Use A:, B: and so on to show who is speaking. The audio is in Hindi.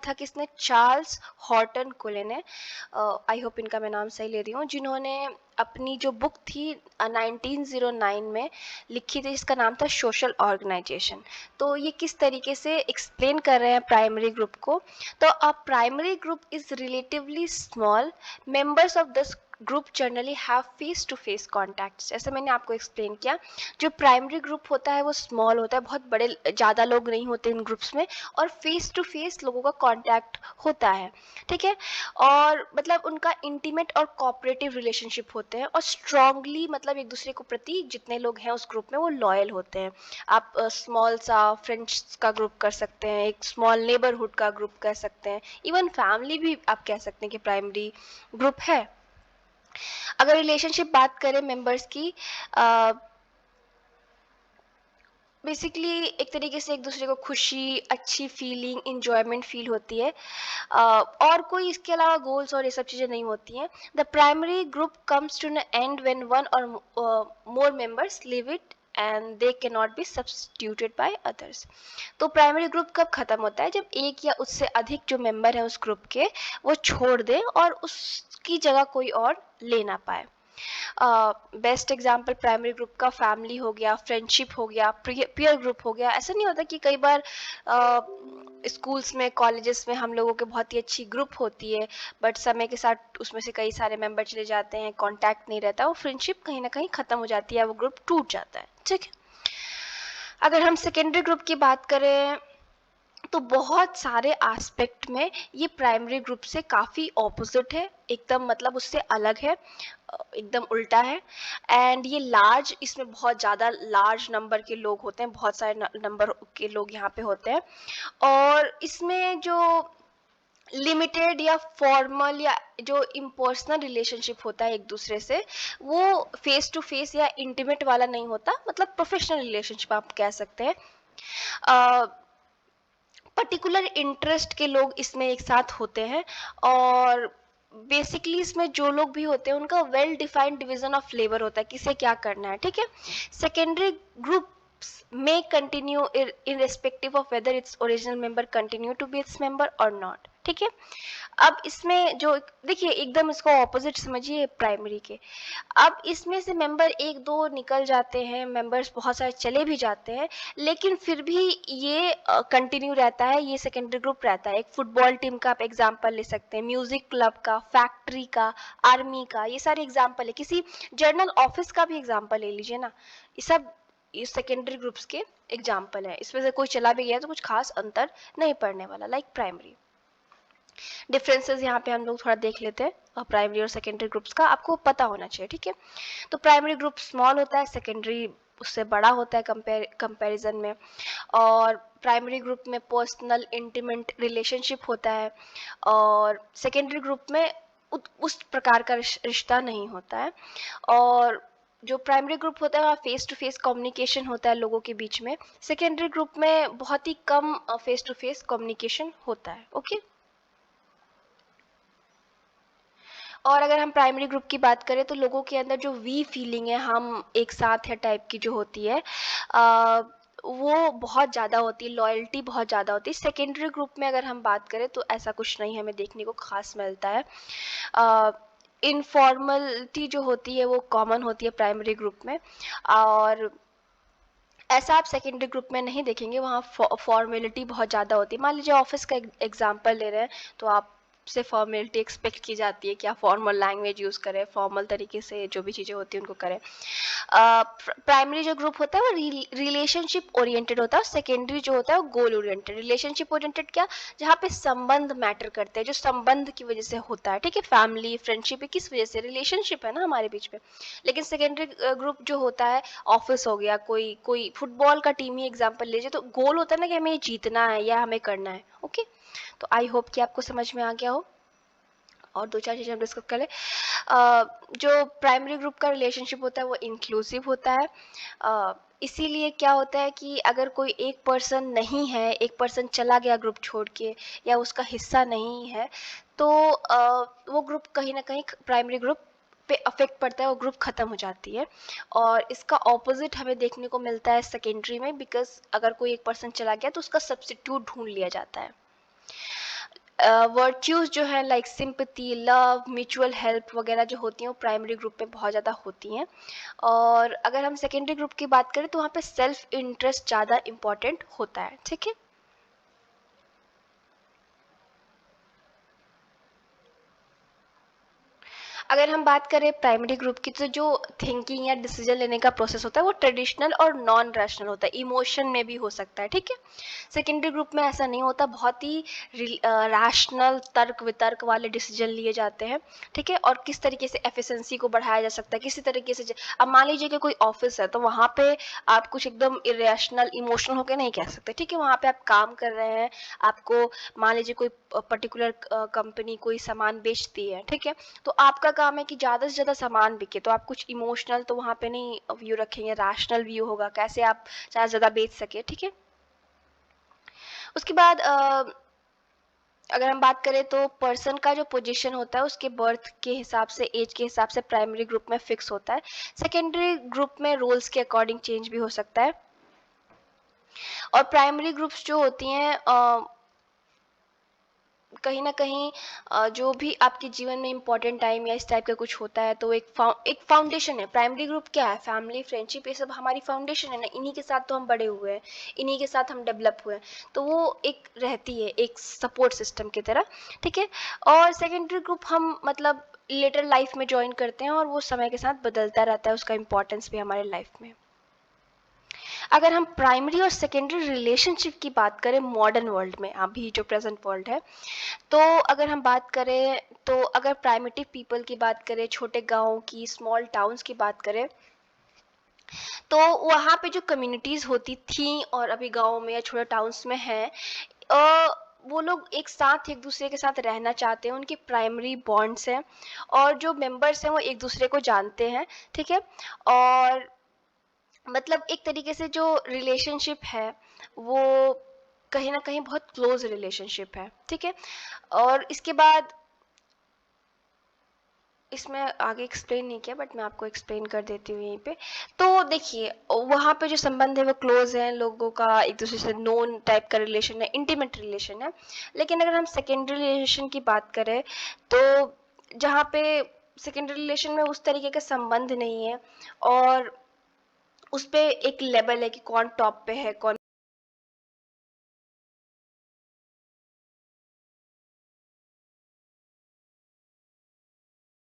A: था किसने, चार्ल्स हॉर्टन कोले ने, आई होप इनका मैं नाम सही ले रही हूँ, जिन्होंने अपनी जो बुक थी 1909 में लिखी थी, जिसका नाम था सोशल ऑर्गेनाइजेशन। तो ये किस तरीके से एक्सप्लेन कर रहे हैं प्राइमरी ग्रुप को। तो a primary group is relatively small, members of this group generally have face to face contacts. जैसे मैंने आपको एक्सप्लेन किया, जो प्राइमरी ग्रुप होता है वो स्मॉल होता है, बहुत बड़े ज़्यादा लोग नहीं होते इन ग्रुप्स में, और फेस टू फेस लोगों का कॉन्टैक्ट होता है, ठीक है। और मतलब उनका इंटीमेट और कोऑपरेटिव रिलेशनशिप होते हैं, और स्ट्रांगली मतलब एक दूसरे को प्रति जितने लोग हैं उस ग्रुप में वो लॉयल होते हैं। आप स्मॉल सा फ्रेंड्स का ग्रुप कर सकते हैं, एक स्मॉल नेबरहुड का ग्रुप कर सकते हैं, इवन फैमिली भी आप कह सकते हैं कि प्राइमरी ग्रुप है। अगर रिलेशनशिप बात करें मेंबर्स की, बेसिकली एक तरीके से एक दूसरे को खुशी, अच्छी फीलिंग, इंजॉयमेंट फील होती है, और कोई इसके अलावा गोल्स और ये सब चीज़ें नहीं होती हैं। The primary group comes to an end when one or more members leave it and they can not be substituted by others. तो प्राइमरी ग्रुप कब खत्म होता है, जब एक या उससे अधिक जो मेंबर है उस ग्रुप के वो छोड़ दें और उसकी जगह कोई और ले ना पाए। बेस्ट एग्जाम्पल प्राइमरी ग्रुप का फैमिली हो गया, फ्रेंडशिप हो गया, पीयर ग्रुप हो गया। ऐसा नहीं होता कि कई बार स्कूल्स में, कॉलेजेस में हम लोगों के बहुत ही अच्छी ग्रुप होती है, बट समय के साथ उसमें से कई सारे मेंबर चले जाते हैं, कांटेक्ट नहीं रहता, वो फ्रेंडशिप कहीं ना कहीं ख़त्म हो जाती है, वो ग्रुप टूट जाता है, ठीक है। अगर हम सेकेंडरी ग्रुप की बात करें तो बहुत सारे एस्पेक्ट में ये प्राइमरी ग्रुप से काफ़ी ऑपोजिट है, एकदम मतलब उससे अलग है, एकदम उल्टा है। एंड ये लार्ज, इसमें बहुत ज़्यादा लार्ज नंबर के लोग होते हैं, बहुत सारे नंबर के लोग यहाँ पे होते हैं, और इसमें जो लिमिटेड या फॉर्मल या जो इम्पर्सनल रिलेशनशिप होता है एक दूसरे से, वो फेस टू फेस या इंटीमेट वाला नहीं होता, मतलब प्रोफेशनल रिलेशनशिप आप कह सकते हैं। पर्टिकुलर इंटरेस्ट के लोग इसमें एक साथ होते हैं, और बेसिकली इसमें जो लोग भी होते हैं उनका well defined division of labour होता है, किसे क्या करना है, ठीक है। Secondary group may continue irrespective of whether its original member continue to be its member or not, ठीक है। अब इसमें जो देखिए एकदम इसको ऑपोजिट समझिए प्राइमरी के। अब इसमें से मेंबर एक दो निकल जाते हैं, मेंबर्स बहुत सारे चले भी जाते हैं, लेकिन फिर भी ये कंटिन्यू रहता है, ये सेकेंडरी ग्रुप रहता है। एक फुटबॉल टीम का आप एग्जांपल ले सकते हैं, म्यूजिक क्लब का, फैक्ट्री का, आर्मी का, ये सारे एग्जांपल है। किसी जर्नल ऑफिस का भी एग्जांपल ले लीजिए ना, ये सब ये सेकेंडरी ग्रुप्स के एग्जाम्पल है। इसमें से कोई चला भी गया तो कुछ खास अंतर नहीं पड़ने वाला, लाइक प्राइमरी। डिफरेंसेस यहाँ पे हम लोग थोड़ा देख लेते हैं प्राइमरी और सेकेंडरी ग्रुप्स का, आपको पता होना चाहिए, ठीक है। तो प्राइमरी ग्रुप स्मॉल होता है, सेकेंडरी उससे बड़ा होता है कंपैरिजन में, और प्राइमरी ग्रुप में पर्सनल इंटीमेट रिलेशनशिप होता है, और सेकेंडरी ग्रुप में उस प्रकार का रिश्ता नहीं होता है। और जो प्राइमरी ग्रुप होता है वहाँ फेस टू फेस कम्युनिकेशन होता है लोगों के बीच में, सेकेंडरी ग्रुप में बहुत ही कम फेस टू फेस कम्युनिकेशन होता है, ओके। और अगर हम प्राइमरी ग्रुप की बात करें तो लोगों के अंदर जो वी फीलिंग है, हम एक साथ है टाइप की जो होती है, वो बहुत ज़्यादा होती है, लॉयल्टी बहुत ज़्यादा होती है। सेकेंडरी ग्रुप में अगर हम बात करें तो ऐसा कुछ नहीं हमें देखने को खास मिलता है। इनफॉर्मलिटी जो होती है वो कॉमन होती है प्राइमरी ग्रुप में, और ऐसा आप सेकेंडरी ग्रुप में नहीं देखेंगे, वहाँ फॉर्मेलिटी बहुत ज़्यादा होती है। मान लीजिए ऑफिस का एग्जांपल ले रहे हैं तो आप से फॉर्मेलिटी एक्सपेक्ट की जाती है कि आप फॉर्मल लैंग्वेज यूज़ करें, फॉर्मल तरीके से जो भी चीज़ें होती हैं उनको करें। प्राइमरी जो ग्रुप होता है वो रिलेशनशिप ओरिएंटेड होता है, और सेकेंडरी जो होता है वो गोल ओरिएंटेड। रिलेशनशिप ओरिएंटेड क्या, जहाँ पे संबंध मैटर करते हैं, जो संबंध की वजह से होता है, ठीक है। फैमिली, फ्रेंडशिप, किस वजह से, रिलेशनशिप है ना हमारे बीच में। लेकिन सेकेंडरी ग्रुप जो होता है, ऑफिस हो गया, कोई कोई फुटबॉल का टीम ही एग्जांपल लीजिए, तो गोल होता है ना कि हमें जीतना है या हमें करना है, ओके। तो आई होप कि आपको समझ में आ गया हो, और दो चार चीज़ें हम डिस्कस करें। जो प्राइमरी ग्रुप का रिलेशनशिप होता है वो इंक्लूसिव होता है, इसीलिए क्या होता है कि अगर कोई एक पर्सन नहीं है, एक पर्सन चला गया ग्रुप छोड़ के, या उसका हिस्सा नहीं है, तो वो ग्रुप कहीं ना कहीं प्राइमरी ग्रुप पे अफेक्ट पड़ता है, वो ग्रुप ख़त्म हो जाती है। और इसका ऑपोजिट हमें देखने को मिलता है सेकेंडरी में, बिकॉज अगर कोई एक पर्सन चला गया तो उसका सब्स्टिट्यूट ढूंढ लिया जाता है। वर्च्यूज जो है like sympathy, love, mutual help वगैरह जो होती हैं वो प्राइमरी ग्रुप में बहुत ज़्यादा होती हैं। और अगर हम सेकेंडरी ग्रुप की बात करें तो वहाँ पे सेल्फ इंटरेस्ट ज़्यादा इम्पॉर्टेंट होता है। ठीक है। अगर हम बात करें प्राइमरी ग्रुप की तो जो थिंकिंग या डिसीजन लेने का प्रोसेस होता है वो ट्रेडिशनल और नॉन रैशनल होता है, इमोशन में भी हो सकता है। ठीक है। सेकेंडरी ग्रुप में ऐसा नहीं होता, बहुत ही रैशनल तर्क वितर्क वाले डिसीजन लिए जाते हैं। ठीक है। और किस तरीके से एफिशिएंसी को बढ़ाया जा सकता है, किसी तरीके से अब मान लीजिए कि कोई ऑफिस है तो वहाँ पे आप कुछ एकदम इरेशनल इमोशनल होकर नहीं कह सकते। ठीक है। वहाँ पे आप काम कर रहे हैं, आपको मान लीजिए कोई पर्टिकुलर कंपनी कोई सामान बेचती है। ठीक है। तो आपका काम है कि ज़्यादा से ज़्यादा सामान बिके, तो आप कुछ इमोशनल तो वहाँ पे नहीं व्यू रखेंगे, रैशनल व्यू होगा कैसे आप ज़्यादा से ज़्यादा बेच सके। ठीक है। उसके बाद अगर हम बात करें तो पर्सन का जो पोजीशन होता है उसके बर्थ के हिसाब से, एज के हिसाब से प्राइमरी ग्रुप में फिक्स होता है। सेकेंडरी ग्रुप में रोल्स के अकॉर्डिंग चेंज भी हो सकता है। और प्राइमरी ग्रुप्स जो होती हैं कहीं ना कहीं जो भी आपके जीवन में इंपॉर्टेंट टाइम या इस टाइप का कुछ होता है तो एक फाउंडेशन है। प्राइमरी ग्रुप क्या है? फैमिली, फ्रेंडशिप, ये सब हमारी फाउंडेशन है ना, इन्हीं के साथ तो हम बड़े हुए हैं, इन्हीं के साथ हम डेवलप हुए हैं, तो वो एक रहती है एक सपोर्ट सिस्टम की तरह। ठीक है। और सेकेंडरी ग्रुप हम मतलब लेटर लाइफ में ज्वाइन करते हैं और वो समय के साथ बदलता रहता है, उसका इम्पोर्टेंस भी हमारे लाइफ में। अगर हम प्राइमरी और सेकेंडरी रिलेशनशिप की बात करें मॉडर्न वर्ल्ड में, अभी जो प्रेजेंट वर्ल्ड है, तो अगर हम बात करें तो अगर प्राइमेटिव पीपल की बात करें, छोटे गाँव की, स्मॉल टाउन्स की बात करें, तो वहाँ पे जो कम्युनिटीज़ होती थी और अभी गाँव में या छोटे टाउन्स में है, वो लोग एक साथ एक दूसरे के साथ रहना चाहते हैं, उनकी प्राइमरी बॉन्ड्स हैं और जो मेंबर्स हैं वो एक दूसरे को जानते हैं। ठीक है। और मतलब एक तरीके से जो रिलेशनशिप है वो कहीं ना कहीं बहुत क्लोज रिलेशनशिप है। ठीक है। और इसके बाद इसमें आगे एक्सप्लेन नहीं किया बट मैं आपको एक्सप्लेन कर देती हूँ यहीं पे। तो देखिए वहाँ पे जो संबंध है वो क्लोज है, लोगों का एक दूसरे से नोन टाइप का रिलेशन है, इंटीमेट रिलेशन है। लेकिन अगर हम सेकेंडरी रिलेशन की बात करें तो जहाँ पे सेकेंडरी रिलेशन में उस तरीके का संबंध नहीं है और उस पे एक लेवल है कि कौन टॉप पे है, कौन